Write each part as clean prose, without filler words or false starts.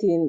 3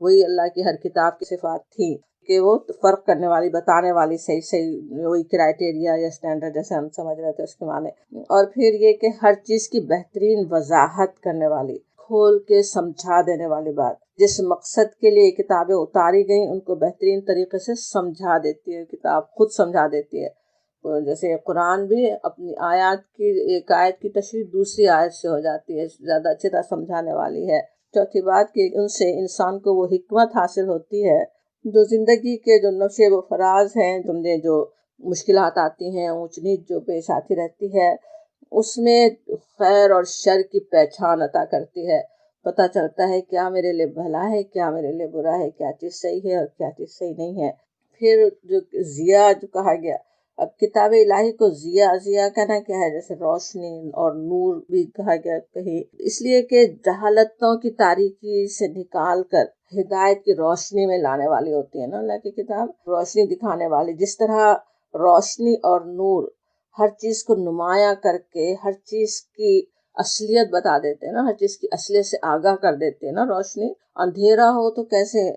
وہی اللہ کی ہر کتاب کی صفات تھی کہ وہ فرق کرنے والی، بتانے والی، صحیح صحیح وہی کرائٹیریا یا اسٹینڈرڈ جیسے ہم سمجھ رہے تھے اس کے معنی. اور پھر یہ کہ ہر چیز کی بہترین وضاحت کرنے والی، کھول کے سمجھا دینے والی بات. جس مقصد کے لیے کتابیں اتاری گئیں ان کو بہترین طریقے سے سمجھا دیتی ہے کتاب، خود سمجھا دیتی ہے. جیسے قرآن بھی اپنی آیات کی، ایک آیت کی تشریح دوسری آیت سے ہو جاتی ہے، زیادہ اچھی طرح سمجھانے والی ہے. چوتھی بات کہ ان سے انسان کو وہ حکمت حاصل ہوتی ہے جو زندگی کے جو نشے و فراز ہیں، جو مشکلات آتی ہیں، اونچ نیچ جو پیش آتی رہتی ہے، اس میں خیر اور شر کی پہچان عطا کرتی ہے. پتہ چلتا ہے کیا میرے لیے بھلا ہے، کیا میرے لیے برا ہے، کیا چیز صحیح ہے اور کیا چیز صحیح نہیں ہے. پھر جو ضیاء جو کہا گیا، اب کتاب الہی کو ضیاء کہنا کیا ہے؟ جیسے روشنی اور نور بھی کہا گیا کہیں، اس لیے کہ جہالتوں کی تاریکی سے نکال کر ہدایت کی روشنی میں لانے والی ہوتی ہے نا اللہ کی کتاب، روشنی دکھانے والی. جس طرح روشنی اور نور ہر چیز کو نمایاں کر کے ہر چیز کی اصلیت بتا دیتے ہیں نا، ہر چیز کی اصلیت سے آگاہ کر دیتے ہیں نا. روشنی، اندھیرا ہو تو کیسے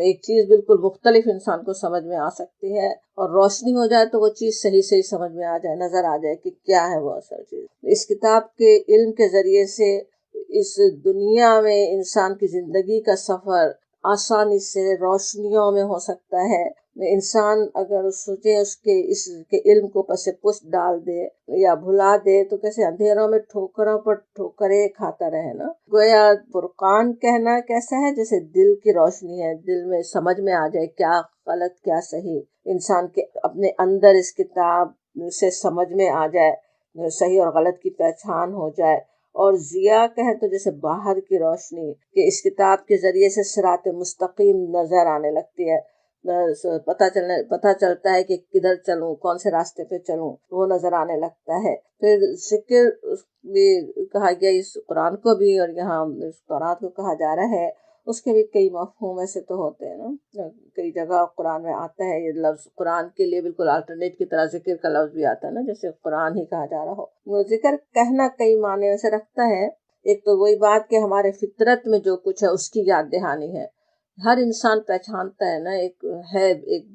ایک چیز بالکل مختلف انسان کو سمجھ میں آ سکتی ہے، اور روشنی ہو جائے تو وہ چیز صحیح سمجھ میں آ جائے، نظر آ جائے کہ کیا ہے وہ اصل چیز. اس کتاب کے علم کے ذریعے سے اس دنیا میں انسان کی زندگی کا سفر آسانی سے روشنیوں میں ہو سکتا ہے. انسان اگر سوچے اس کے علم کو پس پشت ڈال دے یا بھلا دے تو کیسے اندھیروں میں ٹھوکروں پر ٹھوکریں کھاتا رہے نا. گویا فرقان کہنا کیسا ہے؟ جیسے دل کی روشنی ہے، دل میں سمجھ میں آ جائے کیا غلط کیا صحیح، انسان کے اپنے اندر اس کتاب سے سمجھ میں آ جائے، صحیح اور غلط کی پہچان ہو جائے. اور ضیاء کہیں تو جیسے باہر کی روشنی کہ اس کتاب کے ذریعے سے صراط مستقیم نظر آنے لگتی ہے، پتہ چلتا ہے کہ کدھر چلوں، کون سے راستے پہ چلوں، وہ نظر آنے لگتا ہے. پھر ذکر بھی کہا گیا اس قرآن کو بھی، اور یہاں اس قرآن کو کہا جا رہا ہے، اس کے بھی کئی مفہوم ایسے تو ہوتے ہیں نا. کئی جگہ قرآن میں آتا ہے یہ لفظ، قرآن کے لیے بالکل الٹرنیٹ کی طرح ذکر کا لفظ بھی آتا ہے نا، جیسے قرآن ہی کہا جا رہا ہو. وہ ذکر کہنا کئی معنی ایسے رکھتا ہے. ایک تو وہی بات کہ ہمارے فطرت میں جو کچھ ہے اس کی یاد دہانی ہے. ہر انسان پہچانتا ہے نا، ایک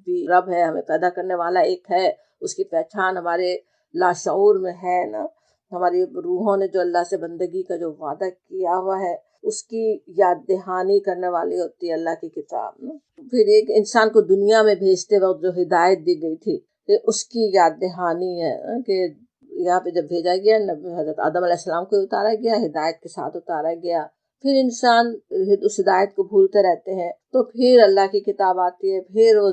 بھی رب ہے، ہمیں پیدا کرنے والا ایک ہے، اس کی پہچان ہمارے لاشعور میں ہے نا. ہماری روحوں نے جو اللہ سے بندگی کا جو وعدہ کیا ہوا ہے اس کی یاد دہانی کرنے والی ہوتی ہے اللہ کی کتاب نا. پھر ایک انسان کو دنیا میں بھیجتے وقت جو ہدایت دی گئی تھی اس کی یاد دہانی ہے کہ یہاں پہ جب بھیجا گیا، حضرت آدم علیہ السلام کو اتارا گیا، ہدایت کے ساتھ اتارا گیا. پھر انسان اس ہدایت کو بھولتے رہتے ہیں تو پھر اللہ کی کتاب آتی ہے، پھر وہ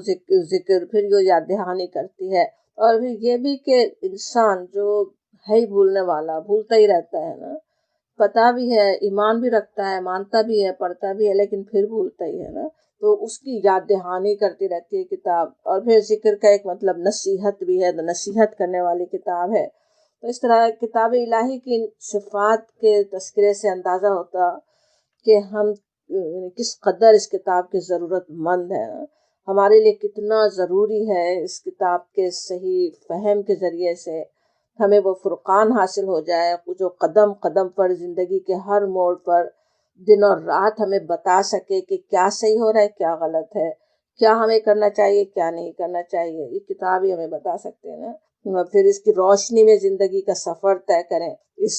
ذکر پھر وہ یاد دہانی کرتی ہے. اور پھر یہ بھی کہ انسان جو ہے ہی بھولنے والا، بھولتا ہی رہتا ہے نا. پتہ بھی ہے، ایمان بھی رکھتا ہے، مانتا بھی ہے، پڑھتا بھی ہے، لیکن پھر بھولتا ہی ہے نا. تو اس کی یاد دہانی کرتی رہتی ہے کتاب. اور پھر ذکر کا ایک مطلب نصیحت بھی ہے، نصیحت کرنے والی کتاب ہے. تو اس طرح کتاب الہی کی صفات کے تذکرے سے اندازہ ہوتا کہ ہم کس قدر اس کتاب کی ضرورت مند ہیں، ہمارے لیے کتنا ضروری ہے اس کتاب کے صحیح فہم کے ذریعے سے ہمیں وہ فرقان حاصل ہو جائے جو قدم قدم پر زندگی کے ہر موڑ پر دن اور رات ہمیں بتا سکے کہ کیا صحیح ہو رہا ہے، کیا غلط ہے، کیا ہمیں کرنا چاہیے، کیا نہیں کرنا چاہیے. یہ کتاب ہی ہمیں بتا سکتے ہیں نا. پھر اس کی روشنی میں زندگی کا سفر طے کریں، اس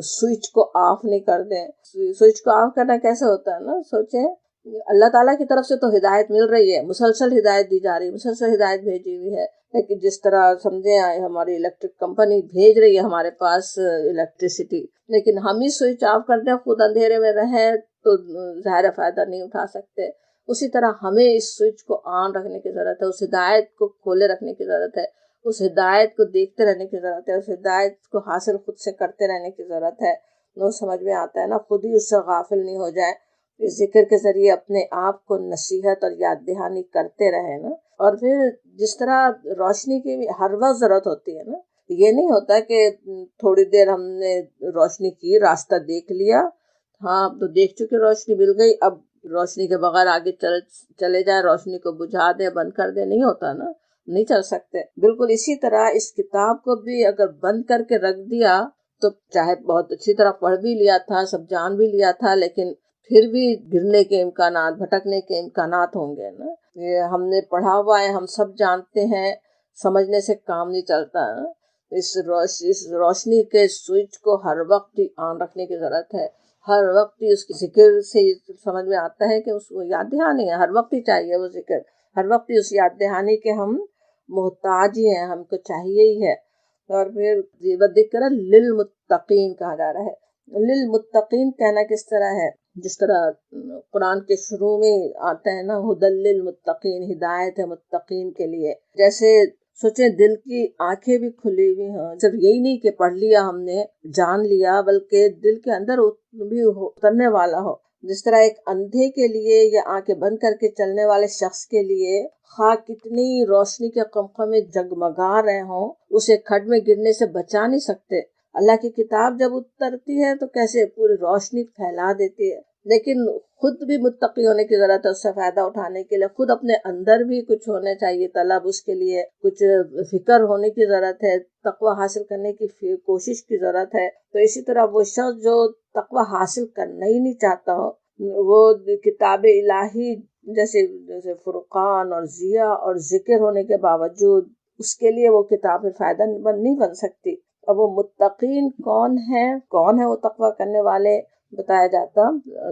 سوئچ کو آف نہیں کر دیں. سوئچ کو آف کرنا کیسے ہوتا ہے نا، سوچیں اللہ تعالیٰ کی طرف سے تو ہدایت مل رہی ہے، مسلسل ہدایت دی جا رہی ہے، مسلسل ہدایت بھیجی ہوئی ہے. لیکن جس طرح سمجھیں ہماری الیکٹرک کمپنی بھیج رہی ہے ہمارے پاس الیکٹریسٹی، لیکن ہم ہی سوئچ آف کر دیں، خود اندھیرے میں رہیں تو ظاہر فائدہ نہیں اٹھا سکتے. اسی طرح ہمیں اس سوئچ کو آن رکھنے کی ضرورت ہے، اس ہدایت کو کھولے رکھنے کی ضرورت ہے، اس ہدایت کو دیکھتے رہنے کی ضرورت ہے، اس ہدایت کو حاصل خود سے کرتے رہنے کی ضرورت ہے. وہ سمجھ میں آتا ہے نا، خود ہی اس سے غافل نہیں ہو جائے، اس ذکر کے ذریعے اپنے آپ کو نصیحت اور یاد دہانی کرتے رہے نا. اور پھر جس طرح روشنی کی بھی ہر وقت ضرورت ہوتی ہے نا، یہ نہیں ہوتا کہ تھوڑی دیر ہم نے روشنی کی، راستہ دیکھ لیا، ہاں اب تو دیکھ چکے، روشنی مل گئی، اب روشنی کے بغیر آگے چلے جائے، روشنی کو بجھا دے، بند کر دے، نہیں ہوتا نا، نہیں چل سکتے. بالکل اسی طرح اس کتاب کو بھی اگر بند کر کے رکھ دیا تو چاہے بہت اچھی طرح پڑھ بھی لیا تھا، سب جان بھی لیا تھا، لیکن پھر بھی گرنے کے امکانات، بھٹکنے کے امکانات ہوں گے نا. یہ ہم نے پڑھا ہوا ہے، ہم سب جانتے ہیں، سمجھنے سے کام نہیں چلتا. اس روشنی کے سوئچ کو ہر وقت ہی آن رکھنے کی ضرورت ہے. ہر وقت ہی اس کی ذکر سے سمجھ میں آتا ہے کہ اس کو یاد دہانی ہے، ہر وقت ہی چاہیے وہ ذکر، ہر وقت ہی اس یاد دہانی کے ہم محتاج ہی ہیں، ہم کو چاہیے ہی ہے. اور پھر ذکر للمتقین کہا جا رہا ہے. للمتقین کہنا کس طرح ہے؟ جس طرح قرآن کے شروع میں آتا ہے نا، ہدی للمتقین، ہدایت ہے متقین کے لیے. جیسے سوچیں دل کی آنکھیں بھی کھلی ہوئی ہیں، صرف یہی نہیں کہ پڑھ لیا ہم نے، جان لیا، بلکہ دل کے اندر بھی اترنے والا ہو. جس طرح ایک اندھے کے لیے یا آنکھیں بند کر کے چلنے والے شخص کے لیے خواہ کتنی روشنی کے قمقم میں جگمگا رہے ہوں، اسے کھڈ میں گرنے سے بچا نہیں سکتے. اللہ کی کتاب جب اترتی ہے تو کیسے پوری روشنی پھیلا دیتی ہے. لیکن خود بھی متقی ہونے کی ضرورت ہے. اس سے فائدہ اٹھانے کے لیے خود اپنے اندر بھی کچھ ہونا چاہیے طلب، اس کے لیے کچھ فکر ہونے کی ضرورت ہے، تقوی حاصل کرنے کی کوشش کی ضرورت ہے. تو اسی طرح وہ شخص جو تقوی حاصل کرنا ہی نہیں چاہتا ہو، وہ کتاب الہی جیسے فرقان اور ضیاء اور ذکر ہونے کے باوجود اس کے لیے وہ کتاب فائدہ مند نہیں بن سکتی. اب وہ متقین کون ہے وہ تقوی کرنے والے بتایا جاتا.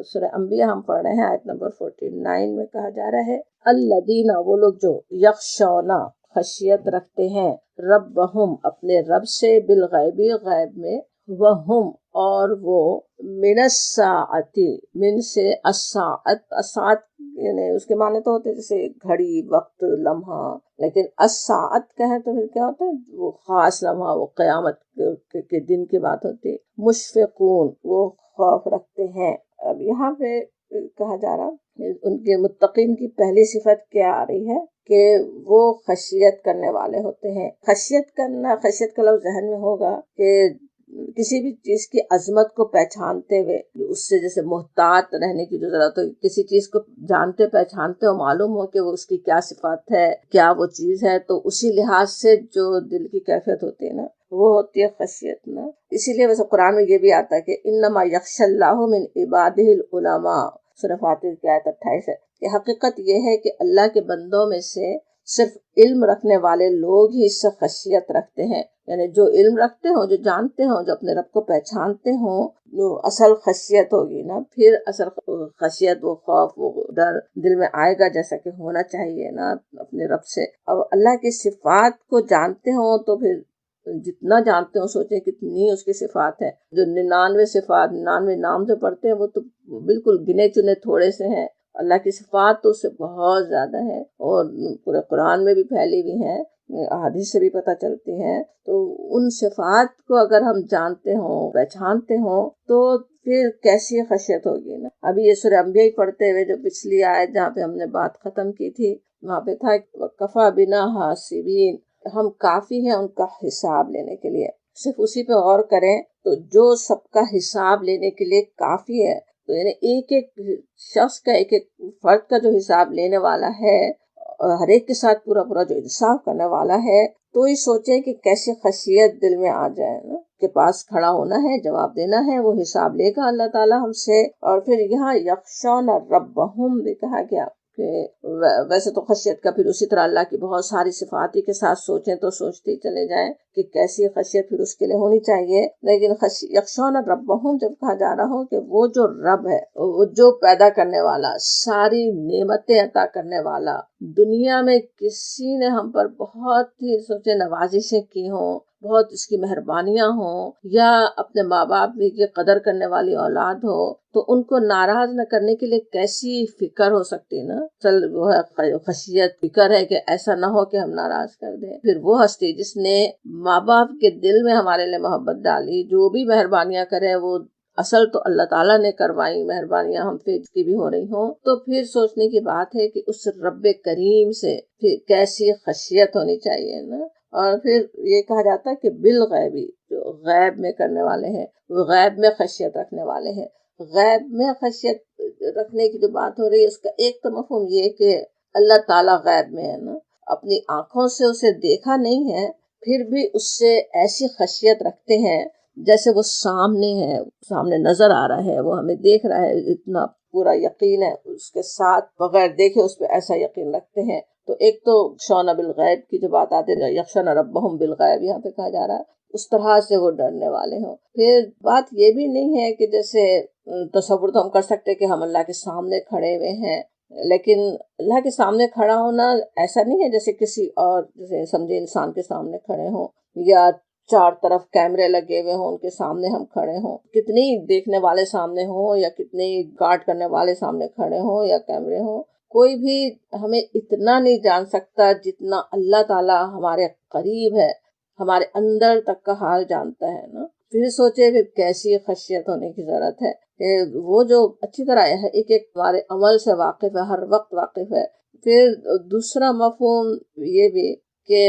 سورہ انبیاء ہم پڑھ رہے ہیں، آیت نمبر 49 میں کہا جا رہا ہے الذین، وہ لوگ جو یخشون، خشیت رکھتے ہیں، ربہم، اپنے رب سے، بالغیبی، غیب میں، وہم، اور وہ، من الساعۃ، من سے، الساعت یعنی اس کے معنی تو ہوتے جیسے گھڑی، وقت، لمحہ، لیکن الساعت کہیں تو پھر کیا ہوتا ہے؟ وہ خاص لمحہ، وہ قیامت کے دن کی بات ہوتی ہے. مشفقون، وہ خوف رکھتے ہیں. اب یہاں پہ کہا جا رہا ان کے متقین کی پہلی صفت کیا آ رہی ہے کہ وہ خشیت کرنے والے ہوتے ہیں. خشیت کا لفظ ذہن میں ہوگا کہ کسی بھی چیز کی عظمت کو پہچانتے ہوئے اس سے جیسے محتاط رہنے کی جو ضرورت ہو، کسی چیز کو جانتے پہچانتے ہو، معلوم ہو کہ وہ اس کی کیا صفات ہے، کیا وہ چیز ہے، تو اسی لحاظ سے جو دل کی کیفیت ہوتی ہے نا، وہ ہوتی ہے خشیت نا. اسی لیے ویسے قرآن میں یہ بھی آتا ہے کہ انما یخشی اللہ من عبادہ العلماء، سورہ فاتر کی آیت 28 ہے کہ حقیقت یہ ہے کہ اللہ کے بندوں میں سے صرف علم رکھنے والے لوگ ہی اس سے خشیت رکھتے ہیں. یعنی جو علم رکھتے ہوں، جو جانتے ہوں، جو اپنے رب کو پہچانتے ہوں، جو اصل خشیت ہوگی نا، پھر اصل خشیت، وہ خوف، وہ ڈر دل میں آئے گا جیسا کہ ہونا چاہیے نا اپنے رب سے. اب اللہ کی صفات کو جانتے ہوں تو پھر جتنا جانتے ہوں سوچیں کتنی اس کی صفات ہیں. جو 99 صفات، 99 نام جو پڑھتے ہیں وہ تو بالکل گنے چنے تھوڑے سے ہیں. اللہ کی صفات تو اس سے بہت زیادہ ہے اور پورے قرآن میں بھی پھیلی ہوئی ہیں، احادیث سے بھی پتہ چلتی ہیں. تو ان صفات کو اگر ہم جانتے ہوں، پہچانتے ہوں، تو پھر کیسی خشیت ہوگی نا. ابھی یہ سورہ انبیاء پڑھتے ہوئے جو پچھلی آیت جہاں پہ ہم نے بات ختم کی تھی، وہاں پہ تھا کفا بنا حاسبین، ہم کافی ہیں ان کا حساب لینے کے لیے. صرف اسی پہ غور کریں تو جو سب کا حساب لینے کے لیے کافی ہے. تو یعنی ایک ایک شخص کا، ایک ایک فرد کا جو حساب لینے والا ہے، اور ہر ایک کے ساتھ پورا جو انصاف کرنے والا ہے، تو ہی سوچیں کہ کیسے خشیت دل میں آ جائے نا. کے پاس کھڑا ہونا ہے، جواب دینا ہے، وہ حساب لے گا اللہ تعالیٰ ہم سے. اور پھر یہاں یخشون ربہم بھی کہا گیا کہ ویسے تو خشیت کا پھر اسی طرح اللہ کی بہت ساری صفاتی کے ساتھ سوچیں تو سوچتے ہی چلے جائیں کہ کیسی خشیت پھر اس کے لیے ہونی چاہیے. لیکن یخشون ربہم جب کہا جا رہا ہو کہ وہ جو رب ہے، وہ جو پیدا کرنے والا، ساری نعمتیں عطا کرنے والا، دنیا میں کسی نے ہم پر بہت ہی سوچے نوازشیں کی ہوں، بہت اس کی مہربانیاں ہوں، یا اپنے ماں باپ کی قدر کرنے والی اولاد ہو، تو ان کو ناراض نہ کرنے کے لیے کیسی فکر ہو سکتی نا. چل وہ ہے خشیت، فکر ہے کہ ایسا نہ ہو کہ ہم ناراض کر دیں. پھر وہ ہستی جس نے ماں باپ کے دل میں ہمارے لیے محبت ڈالی، جو بھی مہربانیاں کرے وہ اصل تو اللہ تعالیٰ نے کروائی، مہربانیاں ہم پہ کی بھی ہو رہی ہوں، تو پھر سوچنے کی بات ہے کہ اس رب کریم سے پھر کیسی خشیت ہونی چاہیے نا. اور پھر یہ کہا جاتا ہے کہ بالغیبی، جو غیب میں کرنے والے ہیں، وہ غیب میں خشیت رکھنے والے ہیں. غیب میں خشیت رکھنے کی جو بات ہو رہی ہے، اس کا ایک تو مفہوم یہ کہ اللہ تعالیٰ غیب میں ہے نا، اپنی آنکھوں سے اسے دیکھا نہیں ہے، پھر بھی اس سے ایسی خشیت رکھتے ہیں جیسے وہ سامنے ہے، سامنے نظر آ رہا ہے، وہ ہمیں دیکھ رہا ہے، اتنا پورا یقین ہے، اس کے ساتھ بغیر دیکھے اس پہ ایسا یقین رکھتے ہیں. تو ایک تو یخشون بالغیب کی جو بات آتی ہے، یخشون ربہم بالغیب یہاں پہ کہا جا رہا ہے، اس طرح سے وہ ڈرنے والے ہوں. پھر بات یہ بھی نہیں ہے کہ جیسے تصور تو ہم کر سکتے کہ ہم اللہ کے سامنے کھڑے ہوئے ہیں، لیکن اللہ کے سامنے کھڑا ہونا ایسا نہیں ہے جیسے کسی اور جیسے سمجھے انسان کے سامنے کھڑے ہوں، یا چار طرف کیمرے لگے ہوئے ہوں ان کے سامنے ہم کھڑے ہوں. کتنی دیکھنے والے سامنے ہوں یا کتنی گارڈ کرنے والے سامنے کھڑے ہوں یا کیمرے ہوں، کوئی بھی ہمیں اتنا نہیں جان سکتا جتنا اللہ تعالیٰ ہمارے قریب ہے، ہمارے اندر تک کا حال جانتا ہے نا. پھر سوچے کہ کیسی خشیت ہونے کی ضرورت ہے کہ وہ جو اچھی طرح ہے ایک ایک ہمارے عمل سے واقف ہے، ہر وقت واقف ہے. پھر دوسرا مفہوم یہ بھی کہ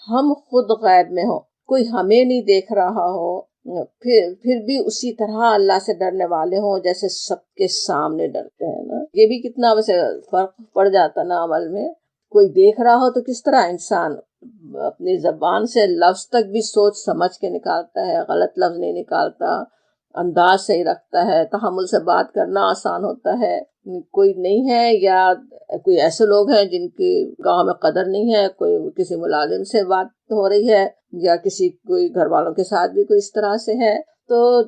ہم خود غیب میں ہوں، کوئی ہمیں نہیں دیکھ رہا ہو، پھر بھی اسی طرح اللہ سے ڈرنے والے ہوں جیسے سب کے سامنے ڈرتے ہیں نا. یہ بھی کتنا ویسے فرق پڑ جاتا نا عمل میں. کوئی دیکھ رہا ہو تو کس طرح انسان اپنی زبان سے لفظ تک بھی سوچ سمجھ کے نکالتا ہے، غلط لفظ نہیں نکالتا، انداز صحیح رکھتا ہے، تحمل سے بات کرنا آسان ہوتا ہے. کوئی نہیں ہے یا کوئی ایسے لوگ ہیں جن کی گاؤں میں قدر نہیں ہے، کوئی کسی ملازم سے بات ہو رہی ہے یا کوئی گھر والوں کے ساتھ بھی کوئی اس طرح سے ہے، تو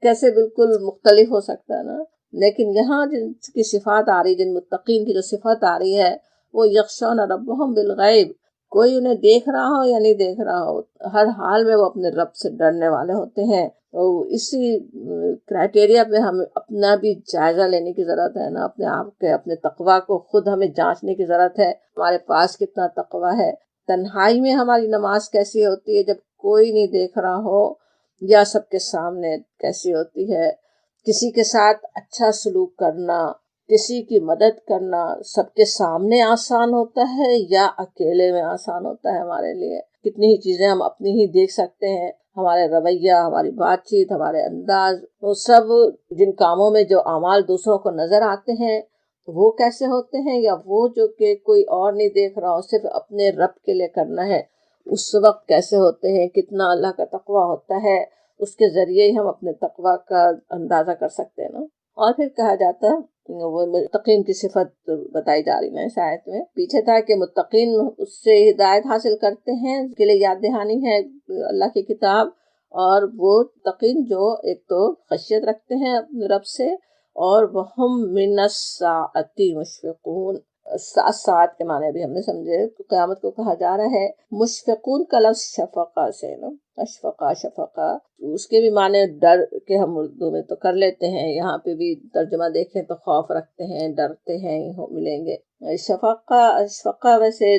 کیسے بالکل مختلف ہو سکتا ہے نا. لیکن یہاں جن کی صفات آ رہی، جن متقین کی جو صفت آ رہی ہے، وہ یخشون ربہم بالغیب، کوئی انہیں دیکھ رہا ہو یا نہیں دیکھ رہا ہو، ہر حال میں وہ اپنے رب سے ڈرنے والے ہوتے ہیں. اسی کرائٹیریا پہ ہمیں اپنا بھی جائزہ لینے کی ضرورت ہے نا، اپنے آپ کے اپنے تقویٰ کو خود ہمیں جانچنے کی ضرورت ہے. ہمارے پاس کتنا تقویٰ ہے، تنہائی میں ہماری نماز کیسی ہوتی ہے جب کوئی نہیں دیکھ رہا ہو، یا سب کے سامنے کیسی ہوتی ہے. کسی کے ساتھ اچھا سلوک کرنا، کسی کی مدد کرنا سب کے سامنے آسان ہوتا ہے یا اکیلے میں آسان ہوتا ہے ہمارے لیے. کتنی ہی چیزیں ہم اپنی ہی دیکھ سکتے ہیں، ہمارے رویہ، ہماری بات چیت، ہمارے انداز، وہ سب جن کاموں میں جو اعمال دوسروں کو نظر آتے ہیں وہ کیسے ہوتے ہیں، یا وہ جو کہ کوئی اور نہیں دیکھ رہا ہو، صرف اپنے رب کے لیے کرنا ہے، اس وقت کیسے ہوتے ہیں. کتنا اللہ کا تقویٰ ہوتا ہے، اس کے ذریعے ہی ہم اپنے تقویٰ کا اندازہ کر سکتے ہیں نا. اور پھر کہا جاتا وہ متقین کی صفت بتائی جا رہی ہے اس آیت میں. پیچھے تھا کہ متقین اس سے ہدایت حاصل کرتے ہیں، اس کے لیے یاد دہانی ہے اللہ کی کتاب. اور وہ متقین جو ایک تو خشیت رکھتے ہیں اپنے رب سے، اور وہم من الساعۃ مشفقون. ساتھ کے معنی بھی ہم نے سمجھے، تو قیامت کو کہا جا رہا ہے. مشفقون کا لفظ شفقہ سے نا، اشفقہ شفقہ، اس کے بھی معنی ڈر کے ہم اردو میں تو کر لیتے ہیں، یہاں پہ بھی ترجمہ دیکھیں تو خوف رکھتے ہیں، ڈرتے ہیں ملیں گے. اشفقہ ویسے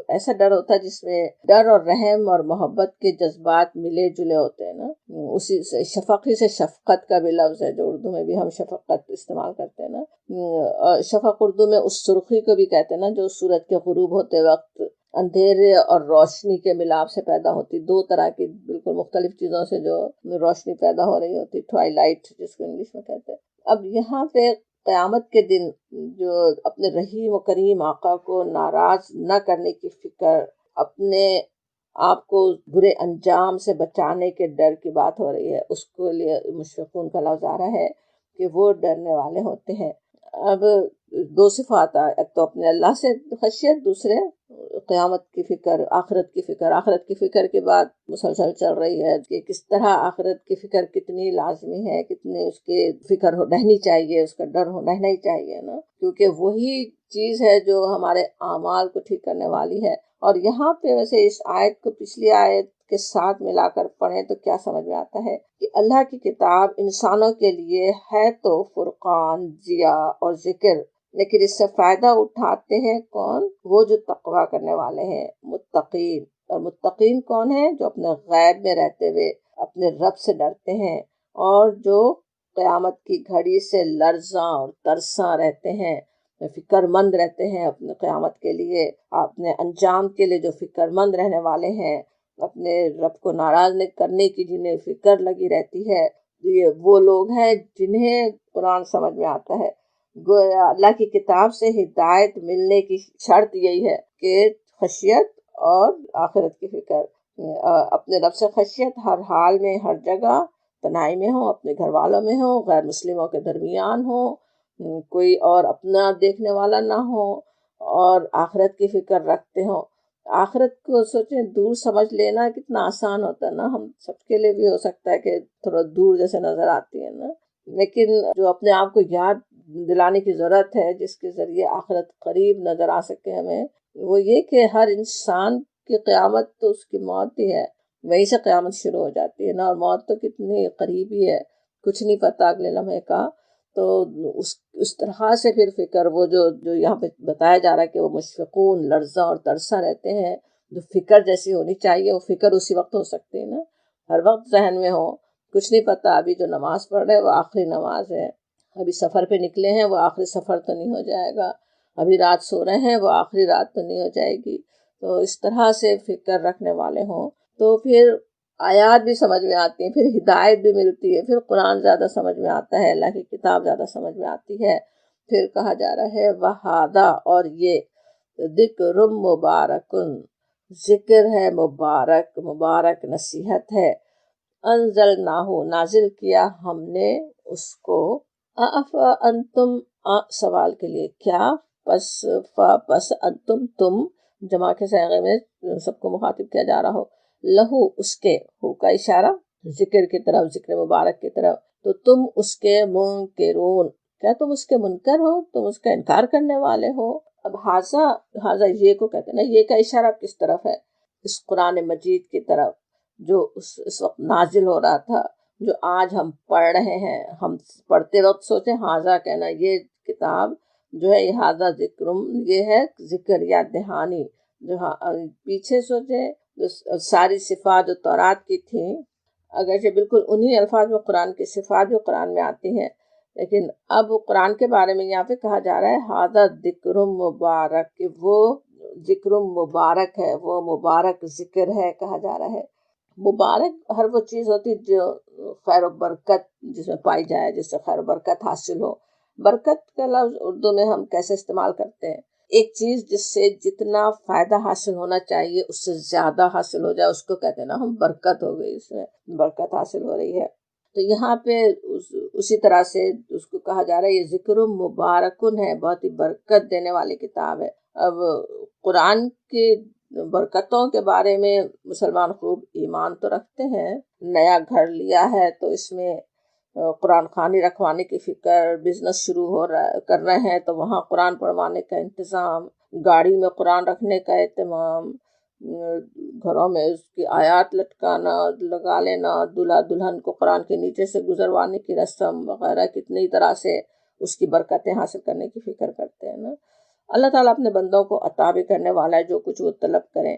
ایسا ڈر ہوتا ہے جس میں ڈر اور رحم اور محبت کے جذبات ملے جلے ہوتے ہیں نا. اسی سے شفقی سے شفقت کا بھی لفظ ہے جو اردو میں بھی ہم شفقت استعمال کرتے ہیں نا. شفق اردو میں اس سرخی کو بھی کہتے ہیں نا جو سورج کے غروب ہوتے وقت اندھیرے اور روشنی کے ملاپ سے پیدا ہوتی، دو طرح کی بالکل مختلف چیزوں سے جو روشنی پیدا ہو رہی ہوتی، ٹوائی لائٹ جس کو انگلش میں کہتے ہیں. اب یہاں پہ قیامت کے دن جو اپنے رحیم و کریم آقا کو ناراض نہ کرنے کی فکر، اپنے آپ کو برے انجام سے بچانے کے ڈر کی بات ہو رہی ہے، اس کو لیے مشفقون کا لفظ آ رہا ہے کہ وہ ڈرنے والے ہوتے ہیں. اب دو صفات، ایک تو اپنے اللہ سے خشیت، دوسرے قیامت کی فکر، آخرت کی فکر. آخرت کی فکر کے بعد مسلسل چل رہی ہے کہ کس طرح آخرت کی فکر کتنی لازمی ہے، کتنے اس کے فکر رہنی چاہیے، اس کا ڈر رہنا ہی چاہیے نا، کیونکہ وہی چیز ہے جو ہمارے اعمال کو ٹھیک کرنے والی ہے. اور یہاں پہ ویسے اس آیت کو پچھلی آیت کے ساتھ ملا کر پڑھیں تو کیا سمجھ میں آتا ہے کہ اللہ کی کتاب انسانوں کے لیے ہے تو فرقان، ضیاء اور ذکر، لیکن اس سے فائدہ اٹھاتے ہیں کون؟ وہ جو تقویٰ کرنے والے ہیں، متقین. اور متقین کون ہیں؟ جو اپنے غیب میں رہتے ہوئے اپنے رب سے ڈرتے ہیں، اور جو قیامت کی گھڑی سے لرزاں اور ترساں رہتے ہیں، فکر مند رہتے ہیں اپنے قیامت کے لیے، اپنے انجام کے لیے جو فکر مند رہنے والے ہیں، اپنے رب کو ناراض نہیں کرنے کی جنہیں فکر لگی رہتی ہے. یہ وہ لوگ ہیں جنہیں قرآن سمجھ میں آتا ہے. گویا اللہ کی کتاب سے ہدایت ملنے کی شرط یہی ہے کہ خشیت اور آخرت کی فکر. اپنے رب سے خشیت ہر حال میں، ہر جگہ، تنہائی میں ہو، اپنے گھر والوں میں ہو، غیر مسلموں کے درمیان ہو، کوئی اور اپنا دیکھنے والا نہ ہو اور آخرت کی فکر رکھتے ہوں. آخرت کو سوچیں دور سمجھ لینا کتنا آسان ہوتا ہے نا. ہم سب کے لیے بھی ہو سکتا ہے کہ تھوڑا دور جیسے نظر آتی ہے نا، لیکن جو اپنے آپ کو یاد دلانے کی ضرورت ہے جس کے ذریعے آخرت قریب نظر آ سکے ہمیں، وہ یہ کہ ہر انسان کی قیامت تو اس کی موت ہی ہے. وہیں سے قیامت شروع ہو جاتی ہے نا، اور موت تو کتنی قریب ہی ہے، کچھ نہیں پتا اگلے لمحے کا. تو اس طرح سے پھر فکر وہ جو یہاں پہ بتایا جا رہا ہے کہ وہ مشفقون، لرزاں اور ترساں رہتے ہیں. جو فکر جیسی ہونی چاہیے وہ فکر اسی وقت ہو سکتی ہے نا، ہر وقت ذہن میں ہو. کچھ نہیں پتا ابھی جو نماز پڑھ رہے وہ آخری نماز ہے، ابھی سفر پہ نکلے ہیں وہ آخری سفر تو نہیں ہو جائے گا، ابھی رات سو رہے ہیں وہ آخری رات تو نہیں ہو جائے گی. تو اس طرح سے فکر رکھنے والے ہوں تو پھر آیات بھی سمجھ میں آتی ہیں، پھر ہدایت بھی ملتی ہے، پھر قرآن زیادہ سمجھ میں آتا ہے، اللہ کی کتاب زیادہ سمجھ میں آتی ہے. پھر کہا جا رہا ہے وَهَذَا، اور یہ ذکر مبارکن، ذکر ہے مبارک، مبارک نصیحت ہے. انزلناہ، نازل کیا ہم نے اس کو. انتم، سوال کے لیے کیا، پس انتم، تم، جمع کے صیغے میں سب کو مخاطب کیا جا رہا ہو. لہو، اس کے، ہو کا اشارہ ذکر کی طرف، ذکر مبارک کی طرف. تو تم اس کے منکرون، کیا تم اس کے منکر ہو، تم اس کا انکار کرنے والے ہو. اب حاضہ یہ کو کہتے ہیں نا، یہ کا اشارہ کس طرف ہے؟ اس قرآن مجید کی طرف جو اس وقت نازل ہو رہا تھا، جو آج ہم پڑھ رہے ہیں. ہم پڑھتے وقت سوچیں حاضہ کہنا، یہ کتاب جو ہے یہ حاضہ ذکرم، یہ ہے ذکر یا دہانی. جو پیچھے سوچیں جو ساری صفات جو تورات کی تھیں، اگرچہ بالکل انہی الفاظ میں قرآن کی صفات جو قرآن میں آتی ہیں، لیکن اب قرآن کے بارے میں یہاں پہ کہا جا رہا ہے حاضہ ذکر مبارک، کہ وہ ذکر مبارک ہے، وہ مبارک ذکر ہے. کہا جا رہا ہے مبارک ہر وہ چیز ہوتی جو خیر و برکت جس میں پائی جائے، جس سے خیر و برکت حاصل ہو. برکت کا لفظ اردو میں ہم کیسے استعمال کرتے ہیں؟ ایک چیز جس سے جتنا فائدہ حاصل ہونا چاہیے اس سے زیادہ حاصل ہو جائے، اس کو کہتے ہیں نا ہم برکت ہو گئی، اس میں برکت حاصل ہو رہی ہے. تو یہاں پہ اسی طرح سے اس کو کہا جا رہا ہے یہ ذکر مبارکن ہے، بہت ہی برکت دینے والی کتاب ہے. اب قرآن کی برکتوں کے بارے میں مسلمان خوب ایمان تو رکھتے ہیں. نیا گھر لیا ہے تو اس میں قرآن خوانی رکھوانے کی فکر، بزنس شروع کر رہے ہیں تو وہاں قرآن پڑھوانے کا انتظام، گاڑی میں قرآن رکھنے کا اہتمام، گھروں میں اس کی آیات لٹکانا، لگا لینا، دلہا دلہن کو قرآن کے نیچے سے گزروانے کی رسم وغیرہ، کتنی طرح سے اس کی برکتیں حاصل کرنے کی فکر کرتے ہیں نا. اللہ تعالیٰ اپنے بندوں کو عطا بھی کرنے والا ہے جو کچھ وہ طلب کریں،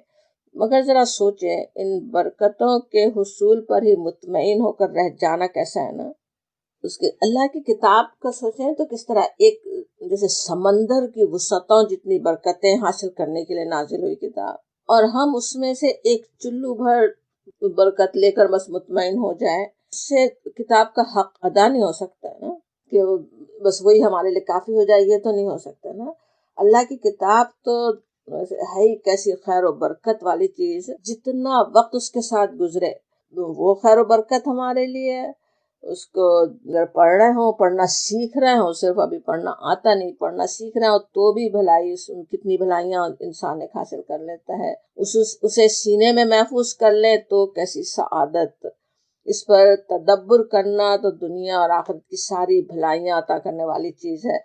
مگر ذرا سوچیں ان برکتوں کے حصول پر ہی مطمئن ہو کر رہ جانا کیسا ہے نا. اس کے اللہ کی کتاب کا سوچیں تو کس طرح ایک جیسے سمندر کی وسعتوں جتنی برکتیں حاصل کرنے کے لیے نازل ہوئی کتاب، اور ہم اس میں سے ایک چلو بھر برکت لے کر بس مطمئن ہو جائیں، اس سے کتاب کا حق ادا نہیں ہو سکتا ہے نا، کہ بس وہی ہمارے لیے کافی ہو جائے، یہ تو نہیں ہو سکتا نا. اللہ کی کتاب تو ہے ہی کیسی خیر و برکت والی چیز، جتنا وقت اس کے ساتھ گزرے وہ خیر و برکت ہمارے لیے ہے. اس کو اگر پڑھ رہے ہوں، پڑھنا سیکھ رہے ہوں، صرف ابھی پڑھنا آتا نہیں، پڑھنا سیکھ رہے ہوں تو بھی بھلائی، کتنی بھلائیاں انسان ایک حاصل کر لیتا ہے. اسے سینے میں محفوظ کر لے تو کیسی سعادت. اس پر تدبر کرنا تو دنیا اور آخرت کی ساری بھلائیاں عطا کرنے والی چیز ہے.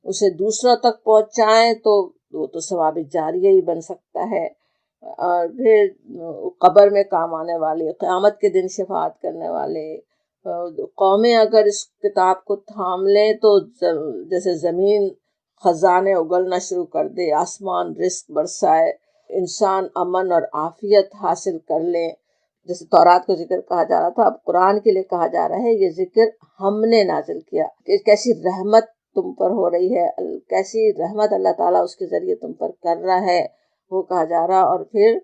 اسے دوسروں تک پہنچائیں تو وہ تو ثواب جاریہ ہی بن سکتا ہے، اور پھر قبر میں کام آنے والی، قیامت کے دن شفاعت کرنے والے. قومیں اگر اس کتاب کو تھام لیں تو جیسے زمین خزانے اگلنا شروع کر دے، آسمان رزق برسائے، انسان امن اور عافیت حاصل کر لیں. جیسے تورات کو ذکر کہا جا رہا تھا، اب قرآن کے لیے کہا جا رہا ہے یہ ذکر ہم نے نازل کیا، کہ کیسی رحمت تم پر ہو رہی ہے، کیسی رحمت اللہ تعالیٰ اس کے ذریعے تم پر کر رہا ہے، وہ کہا جا رہا. اور پھر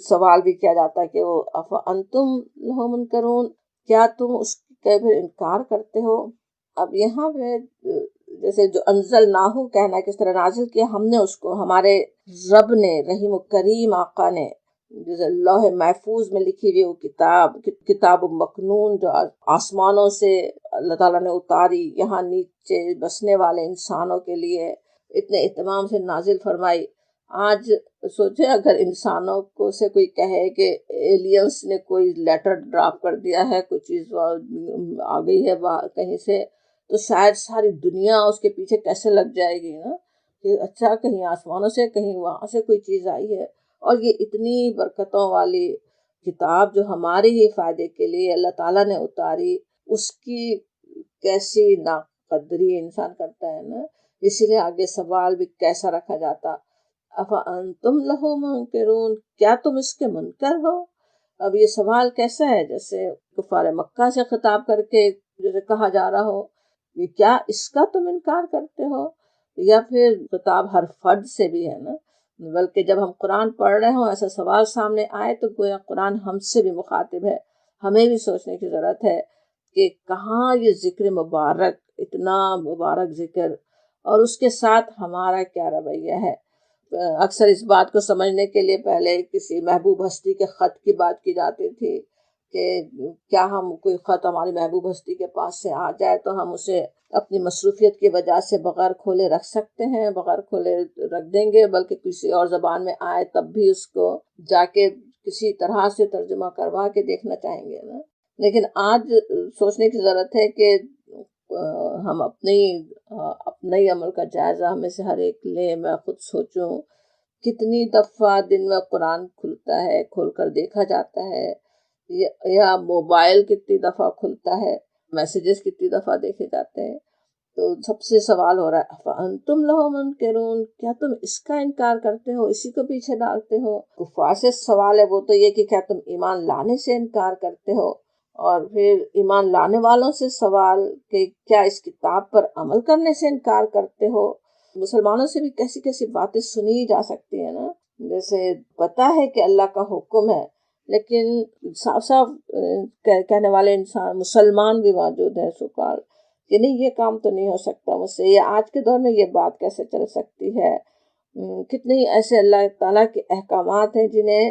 سوال بھی کیا جاتا ہے کہ وہ افانتم لہ منکرون، کیا تم اس کا پھر انکار کرتے ہو. اب یہاں پہ جیسے جو انزلناہ کہنا ہے، کس طرح نازل کیا ہم نے اس کو، ہمارے رب نے، رحیم و کریم آقا نے جیسے لوح محفوظ میں لکھی ہوئی وہ کتاب مکنون جو آسمانوں سے اللہ تعالیٰ نے اتاری، یہاں نیچے بسنے والے انسانوں کے لیے اتنے اہتمام سے نازل فرمائی۔ آج سوچے اگر انسانوں کو سے کوئی کہے کہ ایلینس نے کوئی لیٹر ڈراپ کر دیا ہے، کوئی چیز آ گئی ہے کہیں سے، تو شاید ساری دنیا اس کے پیچھے کیسے لگ جائے گی نا، کہ اچھا کہیں آسمانوں سے کہیں وہاں سے کوئی چیز آئی ہے۔ اور یہ اتنی برکتوں والی کتاب جو ہمارے ہی فائدے کے لیے اللہ تعالیٰ نے اتاری، اس کی کیسی ناقدری انسان کرتا ہے نا۔ اسی لیے آگے سوال بھی کیسا رکھا جاتا، افانتم لہ منکرون، کیا تم اس کے منکر ہو؟ اب یہ سوال کیسا ہے، جیسے کفار مکہ سے خطاب کر کے جیسے کہا جا رہا ہو کہ کیا اس کا تم انکار کرتے ہو، یا پھر خطاب ہر فرد سے بھی ہے نا، بلکہ جب ہم قرآن پڑھ رہے ہوں ایسا سوال سامنے آئے تو گویا قرآن ہم سے بھی مخاطب ہے۔ ہمیں بھی سوچنے کی ضرورت ہے کہ کہاں یہ ذکر مبارک، اتنا مبارک ذکر، اور اس کے ساتھ ہمارا کیا رویہ ہے۔ اکثر اس بات کو سمجھنے کے لیے پہلے کسی محبوب ہستی کے خط کی بات کی جاتی تھی کہ کیا ہم کوئی خط ہماری محبوب ہستی کے پاس سے آ جائے تو ہم اسے اپنی مصروفیت کی وجہ سے بغیر کھولے رکھ سکتے ہیں، بغیر کھولے رکھ دیں گے، بلکہ کسی اور زبان میں آئے تب بھی اس کو جا کے کسی طرح سے ترجمہ کروا کے دیکھنا چاہیں گے نا۔ لیکن آج سوچنے کی ضرورت ہے کہ ہم اپنے ہی عمل کا جائزہ ہمیں سے ہر ایک لیں۔ میں خود سوچوں کتنی دفعہ دن میں قرآن کھلتا ہے، کھول کر دیکھا جاتا ہے، یا موبائل کتنی دفعہ کھلتا ہے، میسیجز کتنی دفعہ دیکھے جاتے ہیں۔ تو سب سے سوال ہو رہا ہے افانتم لہ منکرون، کیا تم اس کا انکار کرتے ہو، اسی کو پیچھے ڈالتے ہو؟ کفار سے سوال ہے وہ تو یہ کہ کیا تم ایمان لانے سے انکار کرتے ہو، اور پھر ایمان لانے والوں سے سوال کہ کیا اس کتاب پر عمل کرنے سے انکار کرتے ہو۔ مسلمانوں سے بھی کیسی کیسی باتیں سنی جا سکتی ہیں نا، جیسے پتہ ہے کہ اللہ کا حکم ہے، لیکن صاف صاف کہنے والے انسان مسلمان بھی موجود ہیں سکال کہ نہیں یہ کام تو نہیں ہو سکتا مجھ سے، یہ آج کے دور میں یہ بات کیسے چل سکتی ہے۔ کتنے ہی ایسے اللہ تعالیٰ کے احکامات ہیں جنہیں